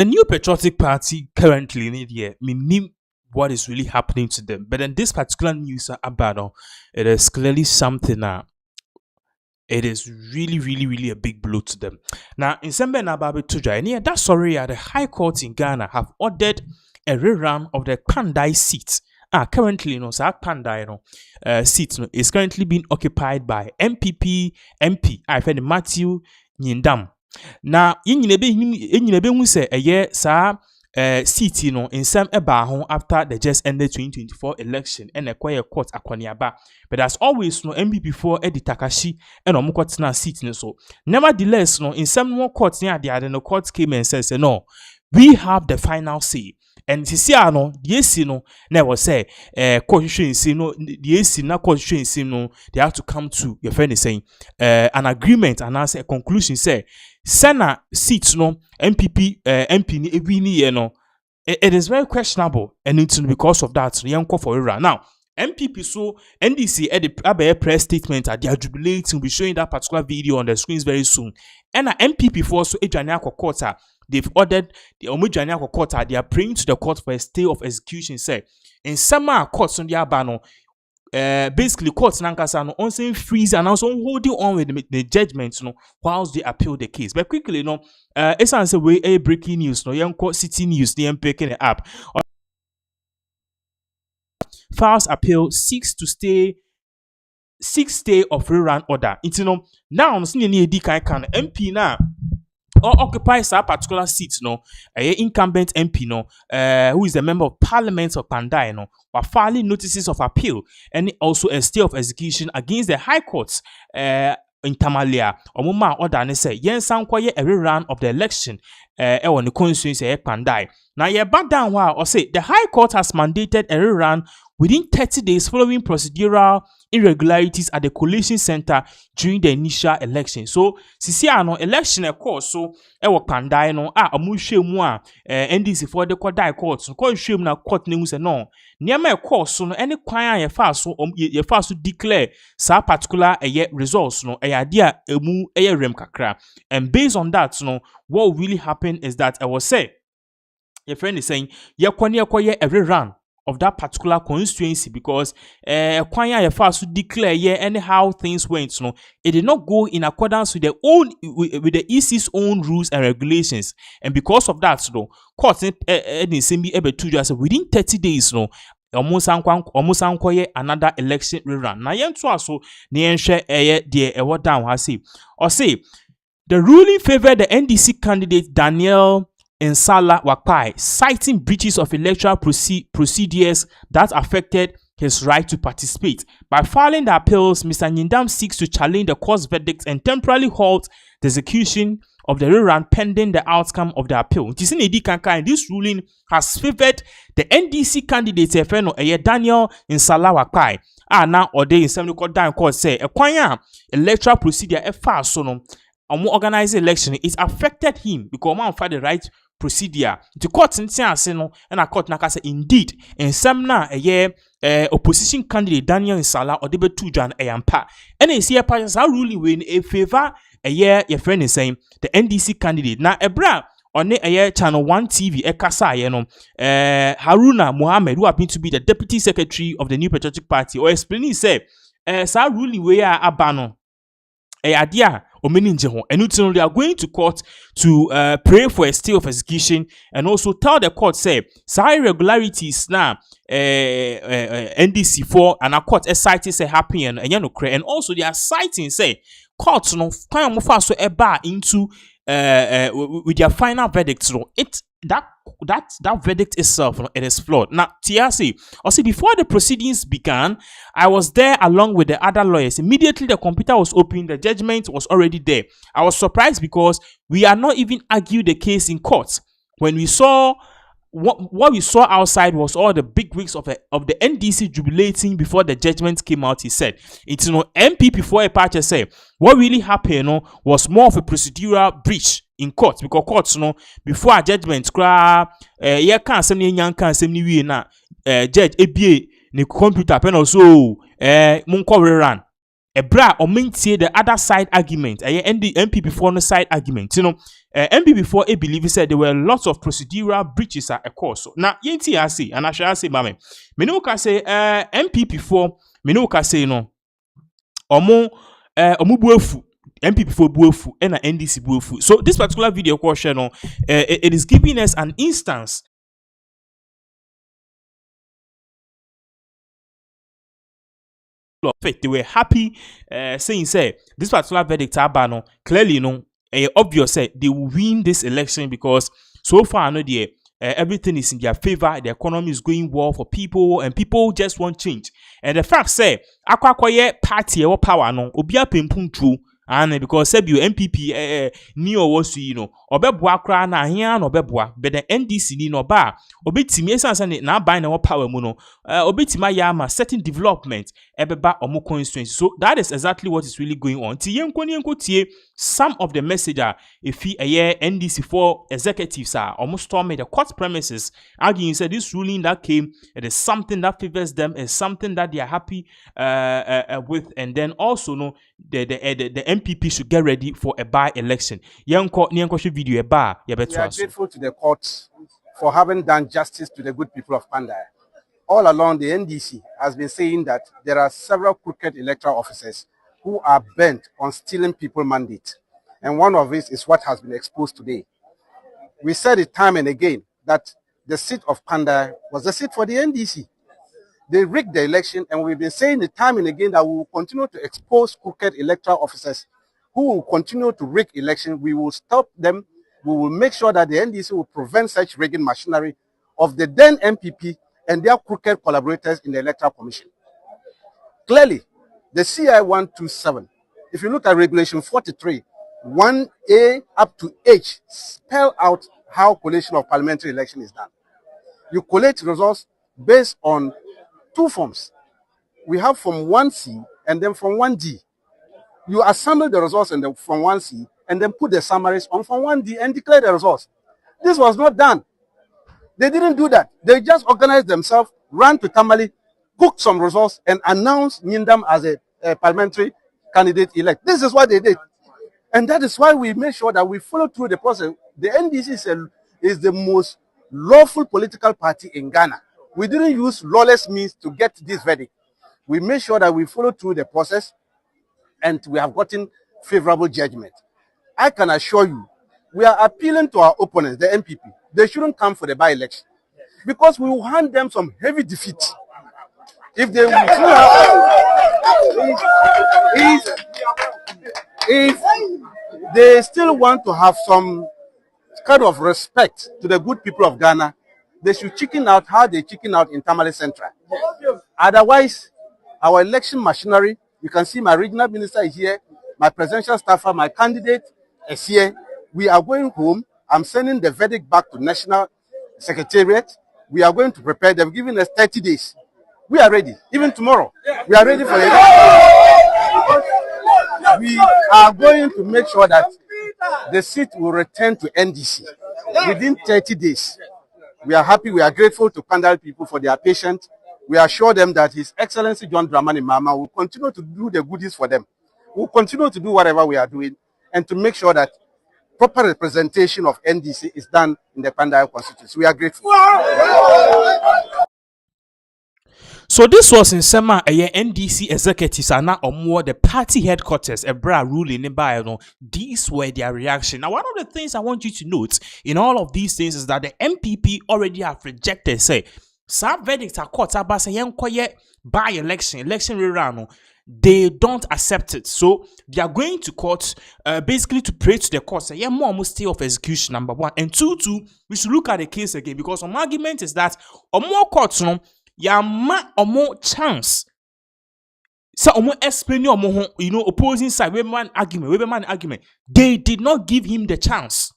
The New Patriotic Party currently in India, meaning what is really happening to them. But in this particular news about it is clearly something it is really a big blow to them. Now, in Sembe Nababe Tuja, and that's sorry, the High Court in Ghana have ordered a rerun of the Kpandai seat. Currently, Kpandai seat is currently being occupied by NPP MP. I've heard Matthew Nyindam. Now, in Yinebe say a year, sir. Seat in some eba after the just ended 2024 election and acquire court akwaniaba. But as always, MPP for Eddie Takashi and Omukotina seat so. Nevertheless, in some more courts near the court came and says, no, we have the final say. And Sisiano, the never say, constituency, the na constituency, they have to come to your friend is saying, an agreement and answer a conclusion say, Sena seats MPP, MP, it is very questionable, and it's because of that, young call for rerun. Now, MPP so NDC at the press statement they are jubilating. We'll be showing that particular video on the screens very soon. And MPP for so quarter, they've ordered the Omujaniako quarter, they are praying to the court for a stay of execution. Say in summer courts on the abano. Basically, courts nankasa on saying freeze and also holding on with the judgment, whilst they appeal the case. But quickly, it's a way a breaking news, young court city news, the picking it up. Files appeal 6 stay of rerun order. It's now I'm seeing any can MP now. Or occupies a particular seat, incumbent MP, who is a member of Parliament of Kpandai, were filing notices of appeal and also a stay of execution against the High Court in Tamalia. Omuma order and say, yen sound quiet a rerun of the election on the constituency Kpandai. Now, ye back down while or say the High Court has mandated a rerun within 30 days following procedural irregularities at the collation center during the initial election. So, Sisiano election course so ewo Kpandai amushe mu NDC for the Kpandai court so call shame na court news no niema course so any kwan ye fa so declare sa particular results dia emu rem kakra, and based on that what really happened is that I was say your friend is saying every run of that particular constituency because Kwanya Yefa to declare anyhow things went. It did not go in accordance with with the EC's own rules and regulations, and because of that, courts able to just within 30 days, almost another election rerun. Now yen to also the down has say or say the ruling favored the NDC candidate Daniel Nsala Wakpai, citing breaches of electoral procedures that affected his right to participate. By filing the appeals, Mr. Nyindam seeks to challenge the court's verdict and temporarily halt the execution of the rerun pending the outcome of the appeal. This ruling has favored the NDC candidate Daniel Nsala Wakpai. Now or they in some court say a electoral procedure organized election is affected him because man find the right procedure. The court and a court nakase indeed in some na opposition candidate Daniel Nsala or debe tujan ayampa. And a see parties are ruling when a favor your friend is saying the NDC candidate. Now ebra on channel 1 TV ekasa Haruna Mohammed, who happened to be the deputy secretary of the New Patriotic Party, or explaining say sa ruling where abano idea and they are going to court to pray for a stay of execution and also tell the court say irregularities now NDC for and a court citing say happy and also they are citing say courts kind of so into with their final verdict that verdict itself it is flawed. Now TRC also before the proceedings began, I was there along with the other lawyers. Immediately the computer was open, the judgment was already there. I was surprised because we are not even arguing the case in court. When we saw what we saw outside was all the big wigs of the NDC jubilating before the judgment came out. He said it's MPP for a party say what really happened was more of a procedural breach in court because courts before a judgment can't say we na judge ABA the computer pen also rerun a bra or maintain the other side argument NPP for no side argument NPP before a believer said there were lots of procedural breaches at a course. So now yenti I say, and I shall say, mame, me no can say NPP before me no can say no. Omo buefu NPP for buefu and NDC buefu. So this particular video question, it is giving us an instance. They were happy, saying say this particular verdict abano clearly obvious say they will win this election because so far everything is in their favor. The economy is going well for people, and people just want change. And the fact say akwakoye party or power no obia pempum true. And because said you NPP ni was obebua kra na ahia no obebua, but the NDC ni no ba obetimi esanse na ban na power mu no obetima ya ma certain development ebeba omo constituency. So that is exactly what is really going on. Ti yenko tie some of the messenger efi NDC for executives are almost storming the court premises, arguing said this ruling that came, it is something that favors them, is something that they are happy with, and then also the NPP should get ready for a by-election. We are grateful to the courts for having done justice to the good people of Kpandai. All along, the NDC has been saying that there are several crooked electoral officers who are bent on stealing people's mandate. And one of these is what has been exposed today. We said it time and again that the seat of Kpandai was the seat for the NDC. They rigged the election, and we've been saying it time and again that we will continue to expose crooked electoral officers who will continue to rig election. We will stop them. We will make sure that the NDC will prevent such rigging machinery of the then NPP and their crooked collaborators in the Electoral Commission. Clearly, the CI 127, if you look at Regulation 43, 1A up to H, spell out how collation of parliamentary election is done. You collate results based on two forms. We have from 1C and then from 1D. You assemble the results from 1C and then put the summaries on from 1D and declare the results. This was not done. They didn't do that. They just organized themselves, ran to Tamale, cooked some results, and announced Nyindam as a parliamentary candidate elect. This is what they did. And that is why we made sure that we follow through the process. The NDC is the most lawful political party in Ghana. We didn't use lawless means to get this verdict. We made sure that we followed through the process, and we have gotten favorable judgment. I can assure you, we are appealing to our opponents, the NPP. They shouldn't come for the by-election, because we will hand them some heavy defeat. If they if they still want to have some kind of respect to the good people of Ghana, they should chicken out how they chicken out in Tamale Central. Otherwise, our election machinery, you can see my regional minister is here, my presidential staffer, my candidate is here. We are going home. I'm sending the verdict back to National Secretariat. We are going to prepare. They've given us 30 days. We are ready. Even tomorrow, we are ready for the election. We are going to make sure that the seat will return to NDC within 30 days. We are happy. We are grateful to Kpandai people for their patience. We assure them that His Excellency John Dramani Mahama will continue to do the goodies for them. We'll continue to do whatever we are doing, and to make sure that proper representation of NDC is done in the Kpandai constituency. We are grateful. So this was in Sema NDC executives are now on the party headquarters, a bra ruling in Bayern. These were their reaction. Now, one of the things I want you to note in all of these things is that the NPP already have rejected, say, some verdicts are court about saying by election rerun. They don't accept it. So they are going to court basically to pray to the court. Say, more stay of execution, number one. And two, we should look at the case again, because my argument is that more courts, ma more chance. So explain opposing side, man argument. They did not give him the chance.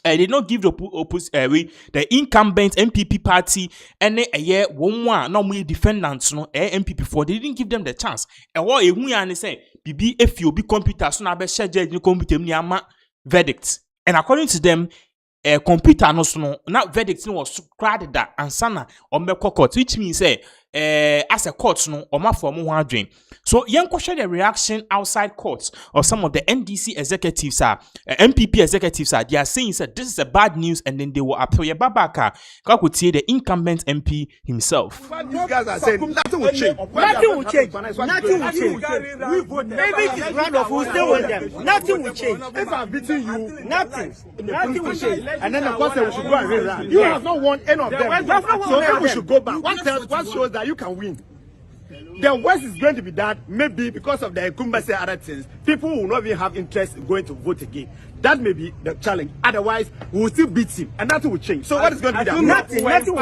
They did not give the incumbent NPP party any a year one no more defendants NPP for. They didn't give them the chance. And what a say BB if you be computer so na be judge computer ni verdict. And according to them, computer no so no verdict was crowded that and sana on court, which means as a court no oma for mo adwen. So share the reaction outside courts of some of the NDC executives MPP executives they are saying that this is a bad news and then they will appeal. Babaka could say the incumbent MP himself. These guys are saying nothing will change. Nothing will change. Nothing will change. Maybe it is round of who still with them. Nothing will change. If I'm beating you, nothing. Nothing will change. And then the person we should go and rerun. You have not won any of them. So then we should go back. What shows that you can win? The worst is going to be that maybe because of the incumbency and other things, people will not even have interest in going to vote again. That may be the challenge. Otherwise, we will still beat him, and nothing will change. So what is going to be that? Nothing will change.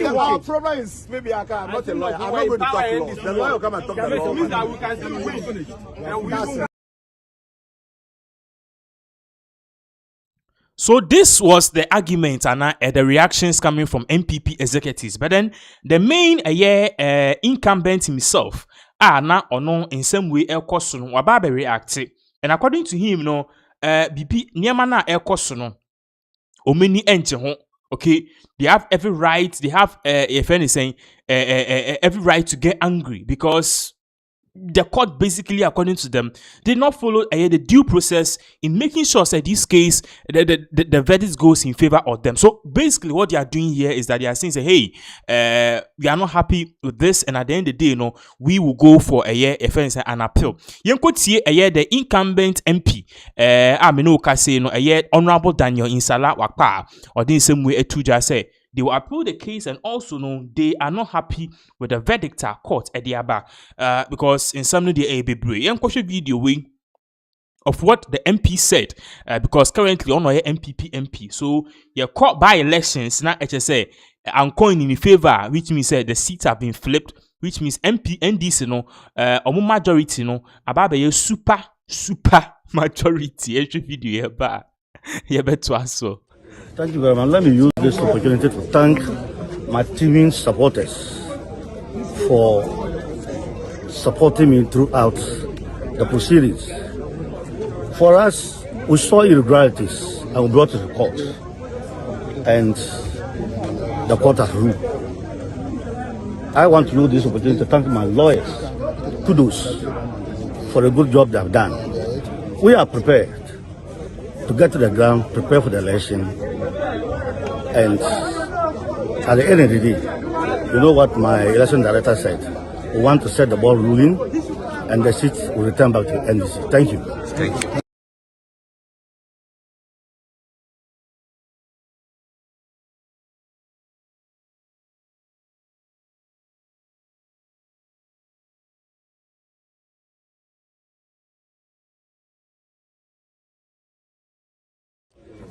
Our problem is maybe I'm not a lawyer. I'm not going to talk law. The lawyer will come and talk the law. Means that we can still win. So this was the argument and the reactions coming from NPP executives. But then the main incumbent himself na ono in some way elkoso no wababe react. And according to him no BP niema na elkoso no omeni enche ho. Okay, they have every right, they have if anything every right to get angry because the court basically, according to them, did not follow the due process in making sure that this case, the verdict goes in favor of them. So basically, what they are doing here is that they are saying, hey, we are not happy with this, and at the end of the day, we will go for an appeal. You could see the incumbent MP, Honorable Daniel Insala Wakpa, or the same way Etuja say. They will appeal the case and also they are not happy with the verdict at court at the Aba because in some of the ABB video of what the MP said because currently on our NPP MP. So you're caught by elections now HSA I'm going in favor, which means the seats have been flipped, which means NDC majority about a super majority every video so. Thank you very much. Let me use this opportunity to thank my teaming supporters for supporting me throughout the proceedings. For us, we saw irregularities and we brought it to court. And the court has ruled. I want to use this opportunity to thank my lawyers. Kudos for the good job they have done. We are prepared to get to the ground, prepare for the election, and at the end of the day, you know what my election director said? We want to set the ball rolling, and the seat will return back to NDC. Thank you. Thank you.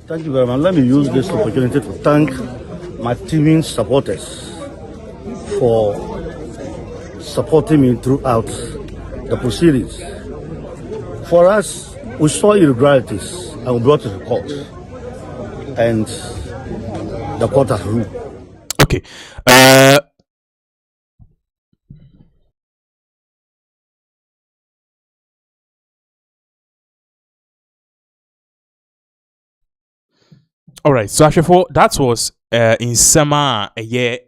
Thank you very much. Let me use this opportunity to thank my teaming supporters for supporting me throughout the proceedings. For us, we saw irregularities and we brought it to court. And the court has ruled. Okay. All right, so actually, that was in summer the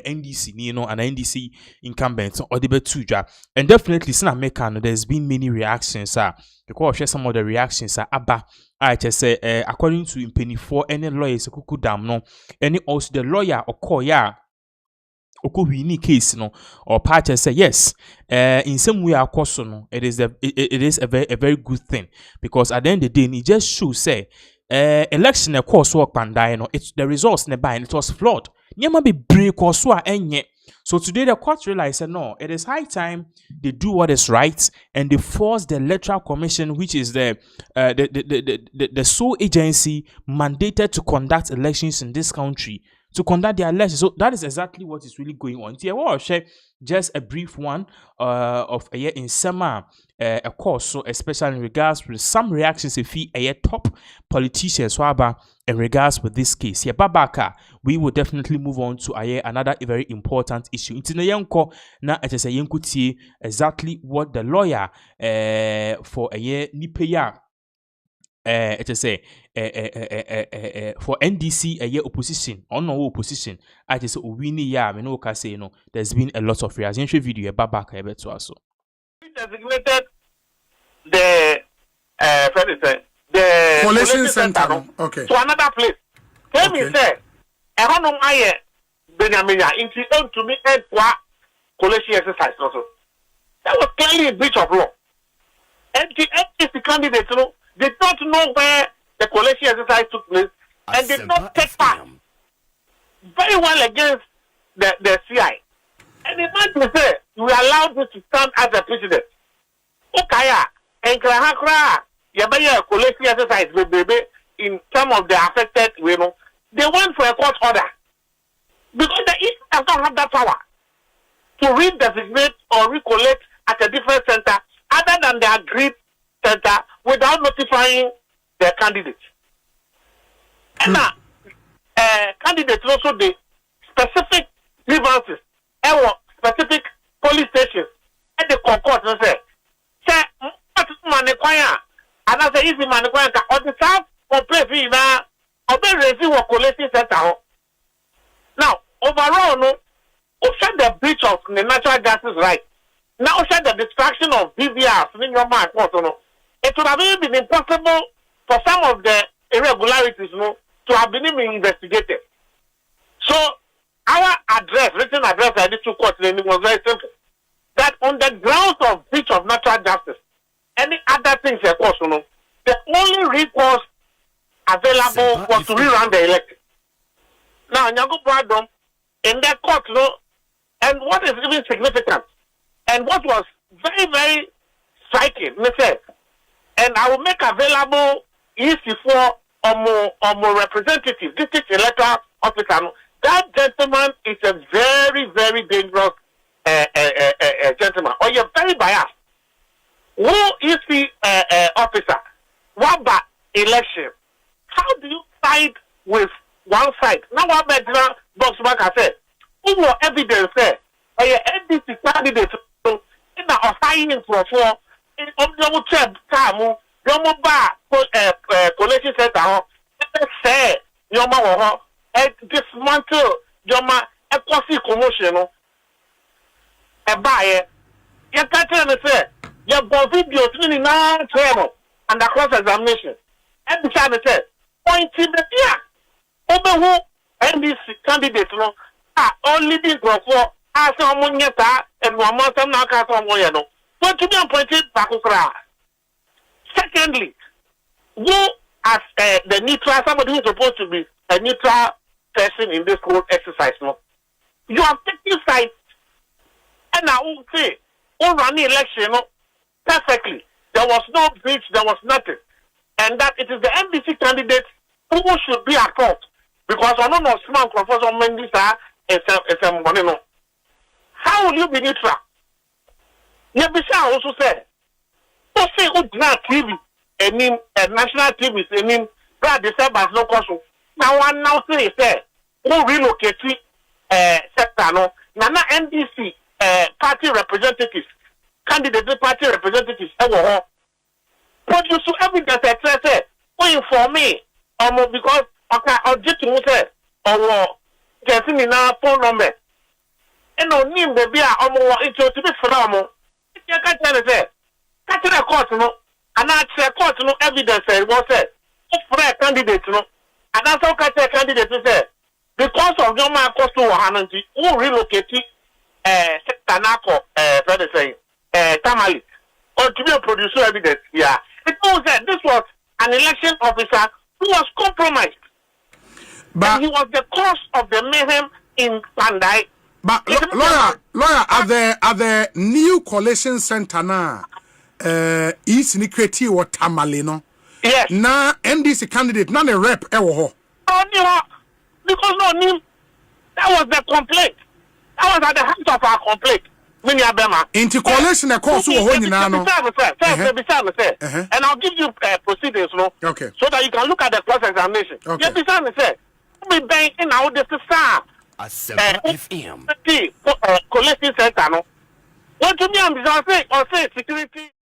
NDC, an NDC incumbent or the Betuja, and definitely since American, there's been many reactions. Because share some of the reactions I just say according to Penny 4, any lawyers could damn no, any also the lawyer or call Okohini case or party say yes in some way of course it is a very good thing because at the end of the day it just shows say election course work Kpandai it's the results nearby and it was flawed. Nyama be break or so so today the court realized no, it is high time they do what is right and they force the electoral commission, which is the sole agency mandated to conduct elections in this country, to conduct their elections. So that is exactly what is really going on. Here, well, share just a brief one of a year in summer, of course. So especially in regards with some reactions, if he a top politicians, swaba in regards with this case. Here, Babaka, we will definitely move on to another very important issue. It's na exactly what the lawyer for a year nipeya. for NDC opposition or no opposition. I just win ya me no can say no. There's been a lot of reaction video back to us. Designated the the coalition center okay to another place. Tell me say I don't know my Benjamin into to me and coalition exercise also. That was clearly a breach of law. And the candidates, they don't know where the coalition exercise took place, and they don't take part very well against the CI. And imagine say we allowed this to stand as a precedent. Okay, and Krahakra, Yabaya coalition exercise baby in some of the affected women, they went for a court order because the East does not have that power to redesignate or recollect at a different center other than the agreed center without notifying the candidate. And now, candidates also the specific grievances or specific police stations and the concourse and say, what is Manequaya? And I say, easy Manequaya, or the South complaint fee now, or be raising or collecting center. Now, overall, no, also the breach of the natural justice right. Now, also the distraction of BVR, it would have even been impossible for some of the irregularities to have been investigated. So, our address, written address I did to court was very simple. That on the grounds of breach of natural justice, any other things, of course, the only recourse available was to rerun the election. Now, Nyago Bradom, in that court, and what is even significant, and what was very, very striking, and I will make available EC4 or more representative, district electoral officer. That gentleman is a very, very dangerous gentleman, or you're very biased. Who is the officer? What about election? How do you side with one side? Now, what about box back? I said, who will evidence there? Or your NDC candidate in the assigning for the chair, Kamu, Yomoba, collection center, say, Yoma, dismantle Yoma, a coffee commotion, a buyer. You can't tell me, say, your video 29 travel and the cross examination. And the child said, pointing the year. Over who NDC candidates are all leading for as someone yeta and one month and now cast on Moyano. But to be appointed Bakukra. Secondly, you as the neutral, somebody who is supposed to be a neutral person in this whole exercise, you are taking sides. And I will say, all running election perfectly. There was no breach, there was nothing. And that it is the NDC candidate who should be at fault. Because I don't know small Professor Mendisa is a money. How will you be neutral? Yabisha also said, don't say who not TV, a national TV, that the as no cost. Now one now say who relocate sector no. Nana NDC party representatives, candidate party representatives, produce evidence say, who inform me, because object to say, or getting in our phone number. And no name the beer into to be phenomenal. You can't tell it there. Catch a court, and I say court evidence was said. For a candidate, and that's how catch a candidate to say. Because of your man cost to Hananti, who relocate Tanako, Tamale, or to be a producer evidence. Yeah. It was that this was an election officer who was compromised. But and he was the cause of the mayhem in Kpandai. But lawyer, are the new coalition center now? Is Nikreti or Tamalino? Yes. Now NDC candidate, not a rep ever. No, because no name. That was the complaint. That was at the heart of our complaint. Into coalition, a course of holding now. And I'll give you proceedings, okay, so that you can look at the cross examination. Okay. We bank in our FM. Collecting center, no. What to me, I'm saying, security.